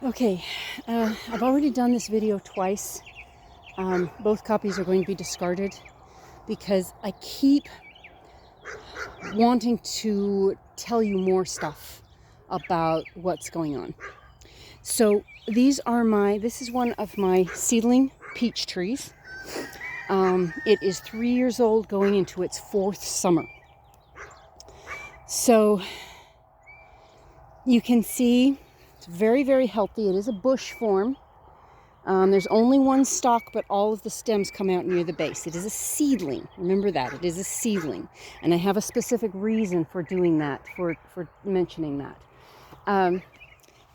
Okay, I've already done this video twice. Both copies are going to be discarded because I keep wanting to tell you more stuff about what's going on. So this is one of my seedling peach trees. It is 3 years old, going into its 4th summer. So you can see it's very, very healthy. It is a bush form. There's only one stalk, but all of the stems come out near the base. It is a seedling. Remember that. It is a seedling. And I have a specific reason for doing that, for mentioning that.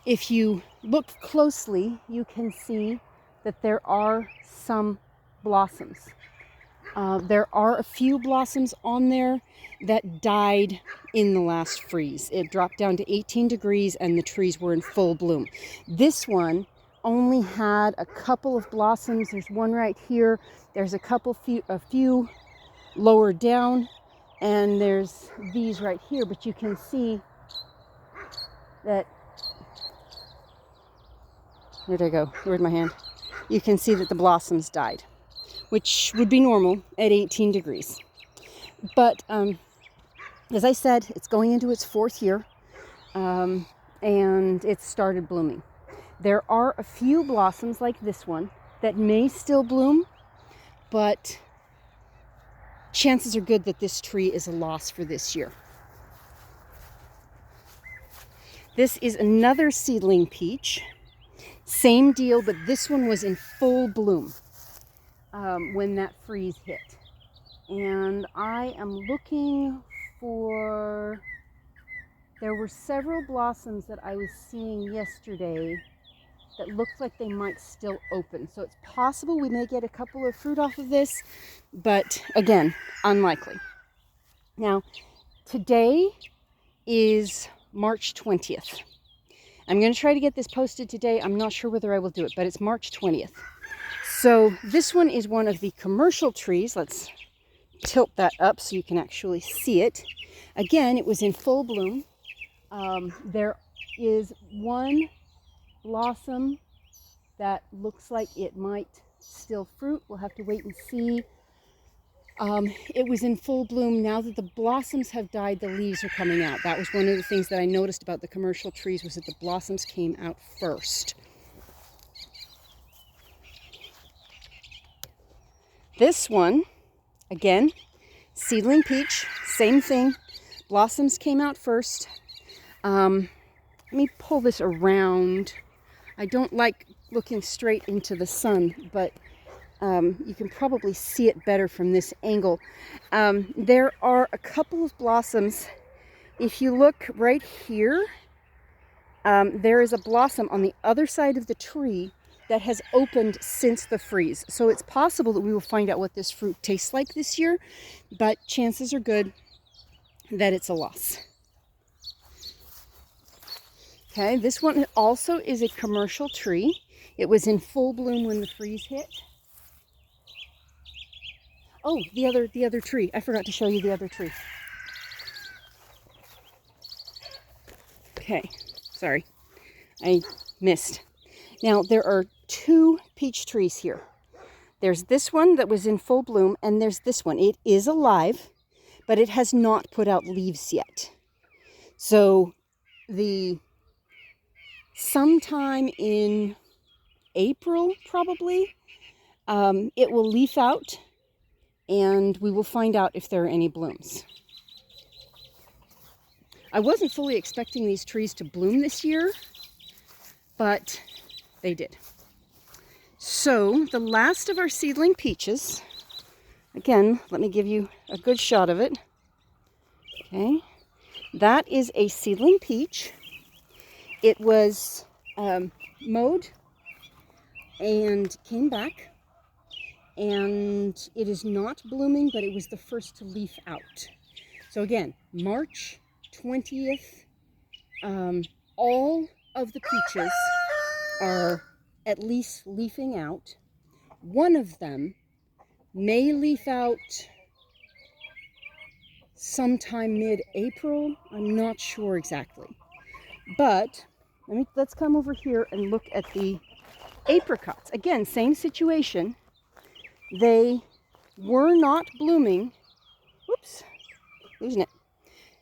If you look closely, you can see that there are some blossoms. There are a few blossoms on there that died in the last freeze. It dropped down to 18 degrees and the trees were in full bloom. This one only had a couple of blossoms. There's one right here. There's a few lower down, and there's these right here. But you can see that, where'd I go? Where'd my hand? You can see that the blossoms died, which would be normal at 18 degrees. But as I said, it's going into its 4th year, and it's started blooming. There are a few blossoms like this one that may still bloom, but chances are good that this tree is a loss for this year. This is another seedling peach. Same deal, but this one was in full bloom when that freeze hit. And I am looking for... There were several blossoms that I was seeing yesterday that looked like they might still open. So it's possible we may get a couple of fruit off of this, but again, unlikely. Now, today is March 20th. I'm going to try to get this posted today. I'm not sure whether I will do it, but it's March 20th. So this one is one of the commercial trees. Let's tilt that up so you can actually see it. Again, it was in full bloom. There is one blossom that looks like it might still fruit. We'll have to wait and see. It was in full bloom. Now that the blossoms have died, the leaves are coming out. That was one of the things that I noticed about the commercial trees, was that the blossoms came out first. This one, again, seedling peach, same thing. Blossoms came out first. Let me pull this around. I don't like looking straight into the sun, but you can probably see it better from this angle. There are a couple of blossoms. If you look right here, there is a blossom on the other side of the tree that has opened since the freeze. So it's possible that we will find out what this fruit tastes like this year, but chances are good that it's a loss. Okay, this one also is a commercial tree. It was in full bloom when the freeze hit. Oh, the other tree. I forgot to show you the other tree. Okay, sorry. I missed. Now, there are 2 peach trees here. There's this one that was in full bloom, and there's this one. It is alive, but it has not put out leaves yet. So, sometime in April, probably, it will leaf out, and we will find out if there are any blooms. I wasn't fully expecting these trees to bloom this year, but they did. So the last of our seedling peaches, again, let me give you a good shot of it. Okay, that is a seedling peach. It was mowed and came back, and it is not blooming, but it was the first to leaf out. So again, March 20th, all of the peaches are at least leafing out. One of them may leaf out sometime mid-April. I'm not sure exactly. But let's come over here and look at the apricots. Again, same situation. They were not blooming. Whoops, losing it.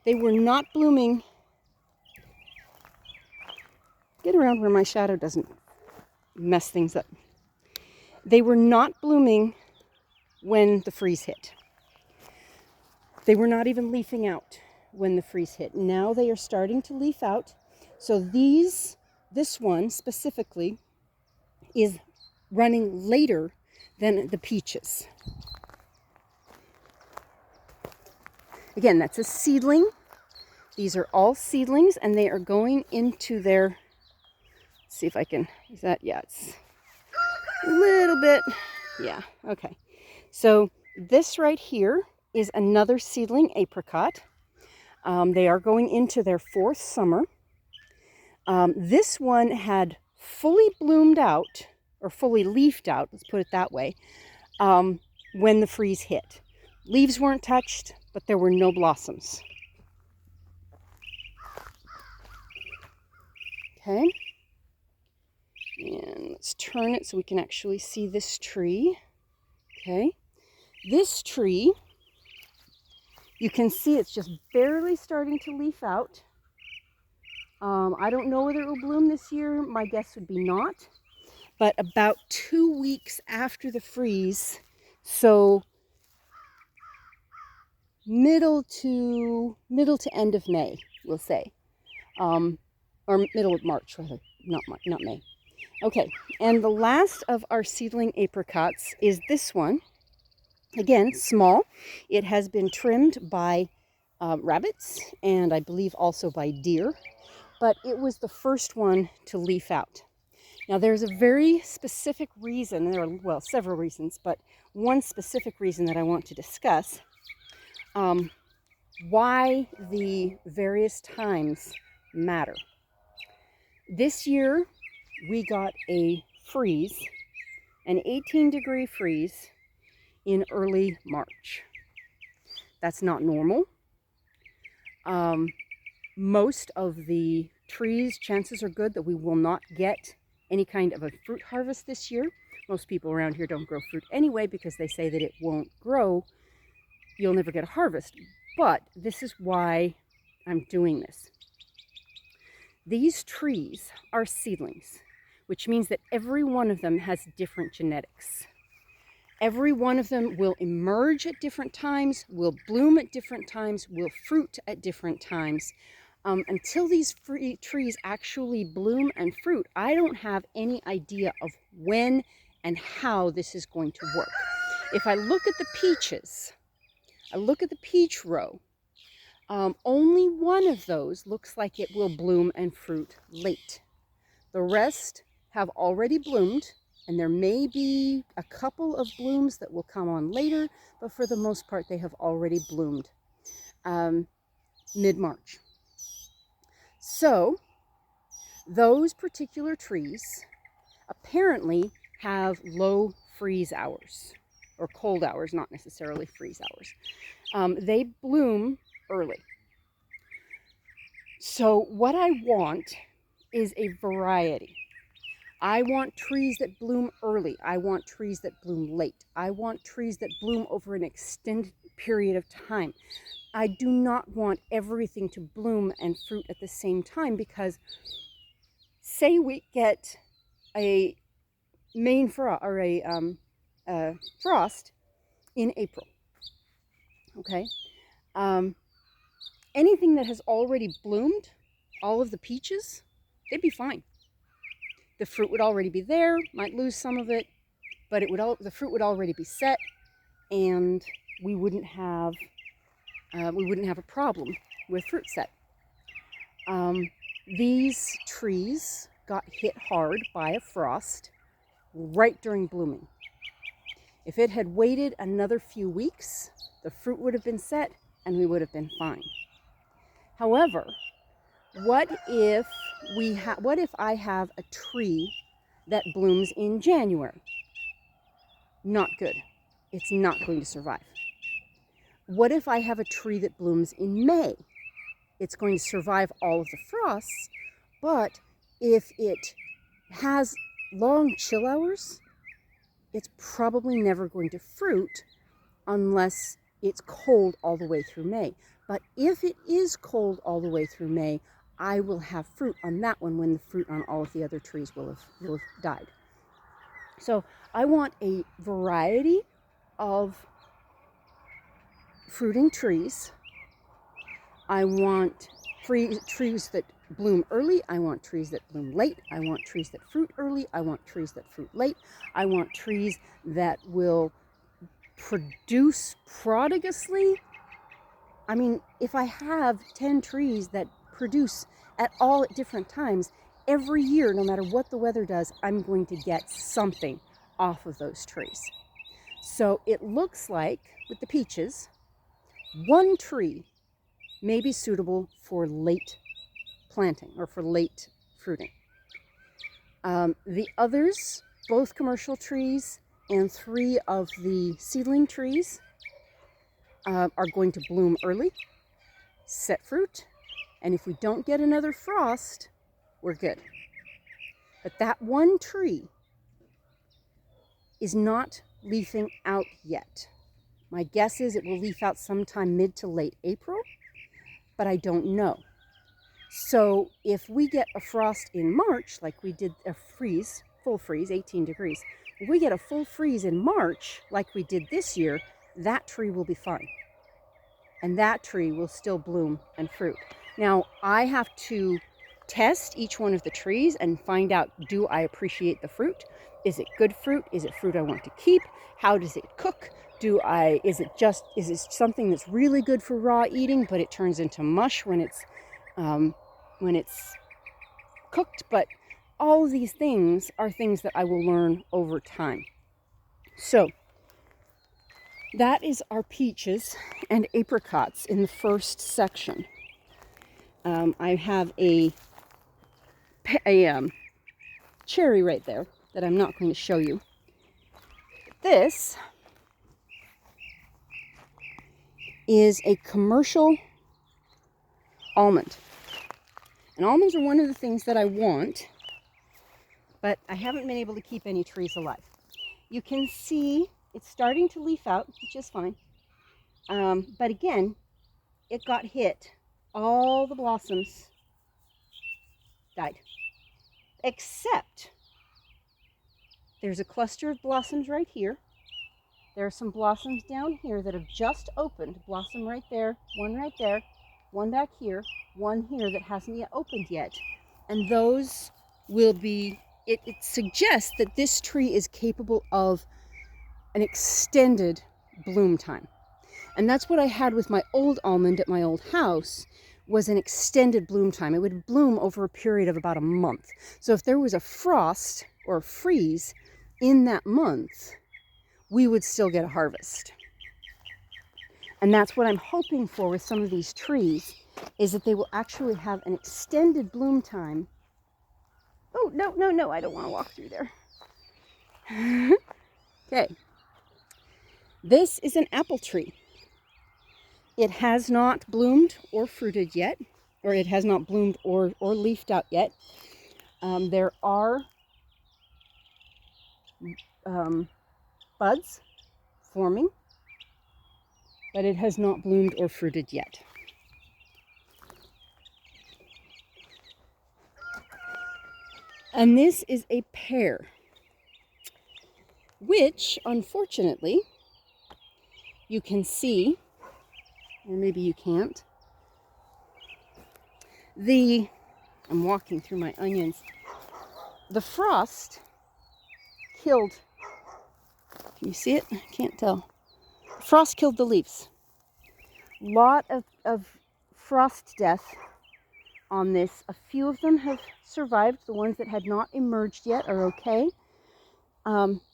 They were not blooming. Get around where my shadow doesn't mess things up. They were not blooming when the freeze hit. They were not even leafing out when the freeze hit. Now they are starting to leaf out. So this one specifically is running later than the peaches. Again, that's a seedling. These are all seedlings, and they are going into their, let's see if I can, is that, yeah, it's a little bit, yeah, okay. So this right here is another seedling apricot. They are going into their 4th summer. This one had fully bloomed out, or fully leafed out, let's put it that way, when the freeze hit. Leaves weren't touched, but there were no blossoms. Okay, and let's turn it so we can actually see this tree. Okay, this tree, you can see it's just barely starting to leaf out. I don't know whether it will bloom this year. My guess would be not. But about 2 weeks after the freeze, so middle to end of May, we'll say, or middle of March, rather, not May. Okay, and the last of our seedling apricots is this one. Again, small. It has been trimmed by rabbits, and I believe also by deer, but it was the first one to leaf out. Now, there's a very specific reason, there are, well, several reasons, but one specific reason that I want to discuss, why the various times matter. This year, we got a freeze, an 18-degree freeze in early March. That's not normal. Most of the trees, chances are good that we will not get any kind of a fruit harvest this year. Most people around here don't grow fruit anyway because they say that it won't grow. You'll never get a harvest. But this is why I'm doing this. These trees are seedlings, which means that every one of them has different genetics. Every one of them will emerge at different times, will bloom at different times, will fruit at different times. Until these trees actually bloom and fruit, I don't have any idea of when and how this is going to work. If I look at the peaches, I look at the peach row, only one of those looks like it will bloom and fruit late. The rest have already bloomed, and there may be a couple of blooms that will come on later, but for the most part, they have already bloomed mid-March. So those particular trees apparently have low freeze hours, or cold hours, not necessarily freeze hours. They bloom early. So what I want is a variety. I want trees that bloom early. I want trees that bloom late. I want trees that bloom over an extended period of time. I do not want everything to bloom and fruit at the same time, because say we get a main frost or a frost in April, okay? Anything that has already bloomed, all of the peaches, they'd be fine. The fruit would already be there, might lose some of it, but the fruit would already be set, and we wouldn't have a problem with fruit set. These trees got hit hard by a frost right during blooming. If it had waited another few weeks, the fruit would have been set and we would have been fine. However, what if I have a tree that blooms in January? Not good. It's not going to survive. What if I have a tree that blooms in May? It's going to survive all of the frosts, but if it has long chill hours, it's probably never going to fruit unless it's cold all the way through May. But if it is cold all the way through May, I will have fruit on that one when the fruit on all of the other trees will have died. So I want a variety of fruiting trees. I want trees that bloom early. I want trees that bloom late. I want trees that fruit early. I want trees that fruit late. I want trees that will produce prodigiously. I mean, if I have 10 trees that produce at all at different times, every year, no matter what the weather does, I'm going to get something off of those trees. So it looks like, with the peaches, one tree may be suitable for late planting or for late fruiting. The others, both commercial trees and 3 of the seedling trees, are going to bloom early, set fruit, and if we don't get another frost, we're good. But that one tree is not leafing out yet. My guess is it will leaf out sometime mid to late April, but I don't know. So if we get a frost in March, like we did a freeze, full freeze, 18 degrees, if we get a full freeze in March, like we did this year, that tree will be fine. And that tree will still bloom and fruit. Now, I have to test each one of the trees and find out, do I appreciate the fruit? Is it good fruit? Is it fruit I want to keep? How does it cook? Is it something that's really good for raw eating, but it turns into mush when it's cooked? But all of these things are things that I will learn over time. So that is our peaches and apricots in the first section. I have a cherry right there that I'm not going to show you. This is a commercial almond. And almonds are one of the things that I want, but I haven't been able to keep any trees alive. You can see it's starting to leaf out, which is fine. But again, it got hit. All the blossoms died. Except there's a cluster of blossoms right here. There are some blossoms down here that have just opened. Blossom right there, one back here, one here that hasn't yet opened yet. And those will be, it suggests that this tree is capable of an extended bloom time. And that's what I had with my old almond at my old house, was an extended bloom time. It would bloom over a period of about a month. So if there was a frost or a freeze in that month, we would still get a harvest. And that's what I'm hoping for with some of these trees, is that they will actually have an extended bloom time. Oh, no, I don't want to walk through there. Okay. This is an apple tree. It has not bloomed or fruited yet, or it has not bloomed or leafed out yet. There are buds forming, but it has not bloomed or fruited yet. And this is a pear, which unfortunately you can see, or maybe you can't. I'm walking through my onions. The frost killed, can you see it? I can't tell. Frost killed the leaves. Lot of frost death on this. A few of them have survived. The ones that had not emerged yet are okay.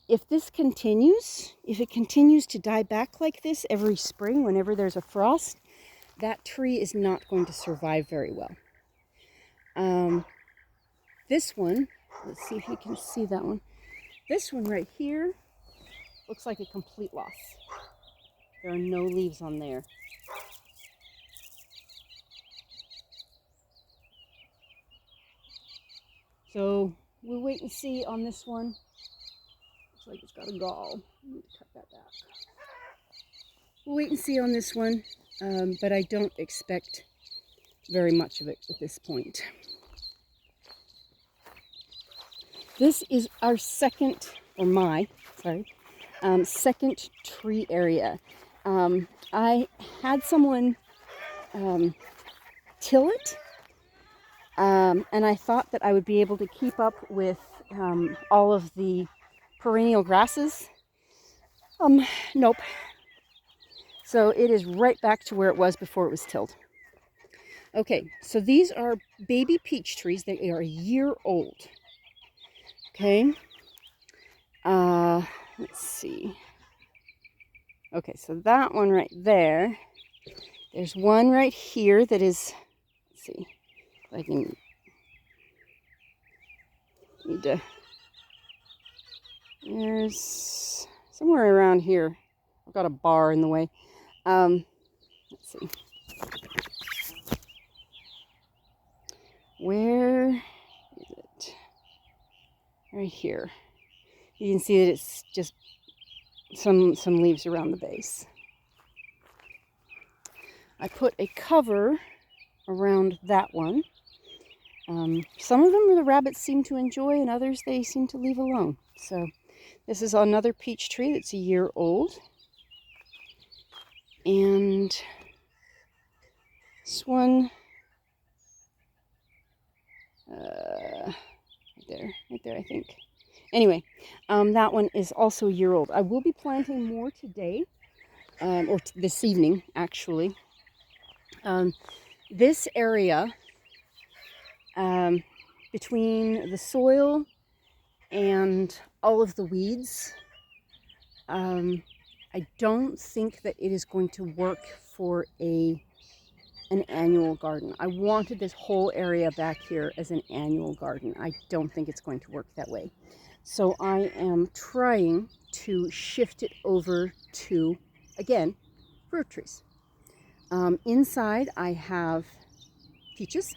If this continues, if it continues to die back like this every spring whenever there's a frost, that tree is not going to survive very well. This one, let's see if you can see that one. This one right here looks like a complete loss. There are no leaves on there. So we'll wait and see on this one. Looks like it's got a gall. I need to cut that back. We'll wait and see on this one, but I don't expect very much of it at this point. This is our second tree area. I had someone till it, and I thought that I would be able to keep up with all of the perennial grasses. Nope. So it is right back to where it was before it was tilled. Okay, so these are baby peach trees. They are a year old. Okay. Let's see. Okay, so that one right there. There's one right here that is, let's see, if I can, there's somewhere around here. I've got a bar in the way. Let's see. Where is it? Right here. You can see that it's just some leaves around the base. I put a cover around that one. Some of them the rabbits seem to enjoy, and others they seem to leave alone. So this is another peach tree that's a year old. And this one, right there, I think. Anyway, that one is also a year old. I will be planting more today, or this evening, actually. This area, between the soil and all of the weeds, I don't think that it is going to work for an annual garden. I wanted this whole area back here as an annual garden. I don't think it's going to work that way. So I am trying to shift it over to, again, fruit trees. Inside I have peaches.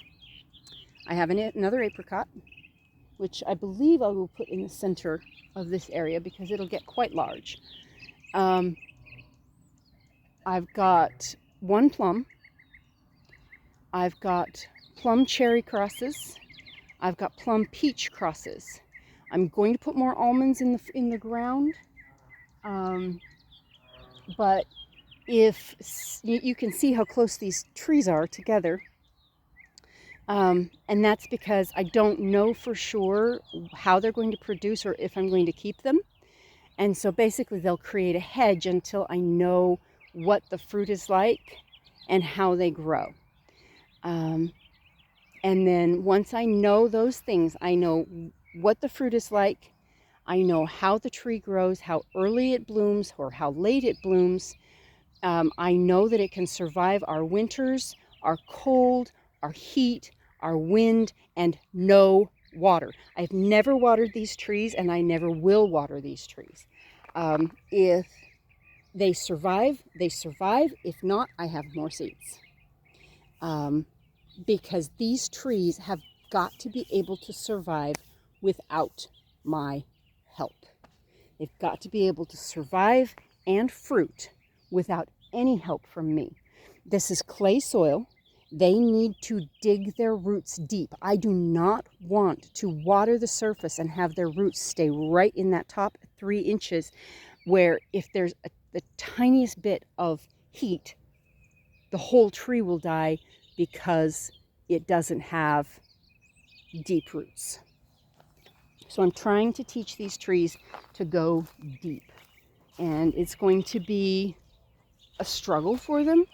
I have another apricot, which I believe I will put in the center of this area because it'll get quite large. I've got one plum. I've got plum cherry crosses. I've got plum peach crosses. I'm going to put more almonds in the ground, but if you can see how close these trees are together, and that's because I don't know for sure how they're going to produce or if I'm going to keep them. And so basically they'll create a hedge until I know what the fruit is like and how they grow. And then once I know those things, I know what the fruit is like, I know how the tree grows, how early it blooms or how late it blooms. I know that it can survive our winters, our cold, our heat, our wind, and no water. I've never watered these trees, and I never will water these trees. If they survive, they survive. If not, I have more seeds. Because these trees have got to be able to survive without my help. They've got to be able to survive and fruit without any help from me. This is clay soil. They need to dig their roots deep. I do not want to water the surface and have their roots stay right in that top 3 inches where if there's the tiniest bit of heat, the whole tree will die because it doesn't have deep roots. So I'm trying to teach these trees to go deep. And it's going to be a struggle for them.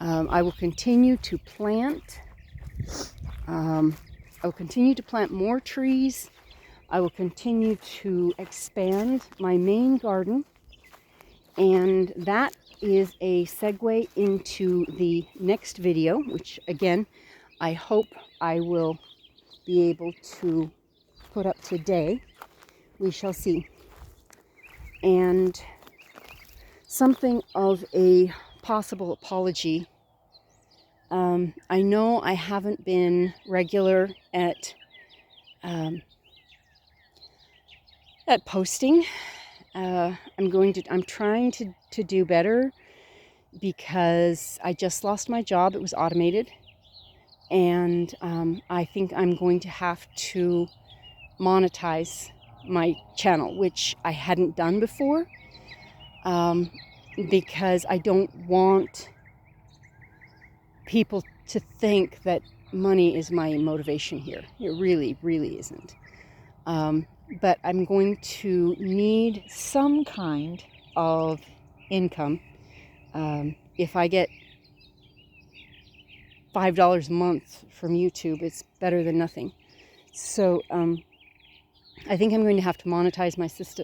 I will continue to plant. I will continue to plant more trees. I will continue to expand my main garden. And that is a segue into the next video, which again, I hope I will be able to put up today. We shall see. And something of a possible apology. I know I haven't been regular at at posting. I'm trying to do better because I just lost my job. It was automated. And I think I'm going to have to monetize my channel, which I hadn't done before, because I don't want people to think that money is my motivation here. It really, really isn't. But I'm going to need some kind of income. If I get $5 a month from YouTube, it's better than nothing. So I think I'm going to have to monetize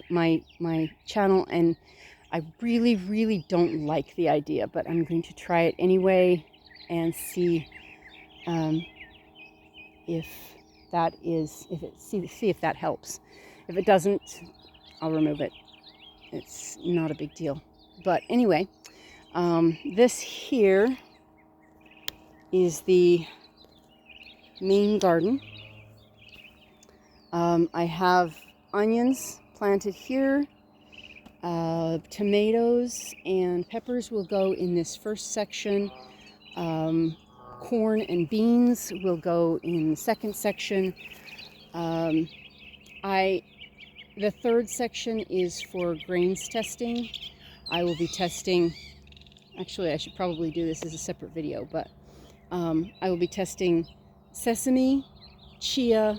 my channel, and I really, really don't like the idea, but I'm going to try it anyway and see if that helps. If it doesn't, I'll remove it. It's not a big deal. But anyway, this here is the main garden. I have onions planted here. Tomatoes and peppers will go in this first section. Corn and beans will go in the second section. The third section is for grains testing. I will be testing, actually I should probably do this as a separate video, but I will be testing sesame, chia,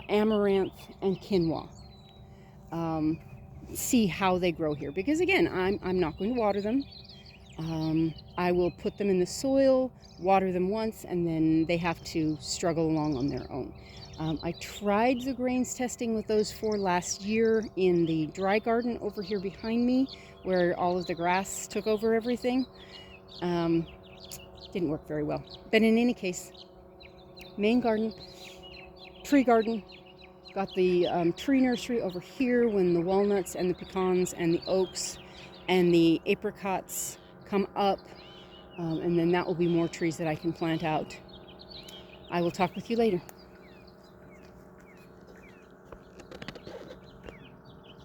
amaranth, and quinoa. See how they grow here, because again, I'm not going to water them. I will put them in the soil, water them once, and then they have to struggle along on their own. I tried the grains testing with those 4 last year in the dry garden over here behind me, where all of the grass took over everything. Didn't work very well. But in any case, main garden, tree garden, got the tree nursery over here when the walnuts and the pecans and the oaks and the apricots come up, and then that will be more trees that I can plant out. I will talk with you later.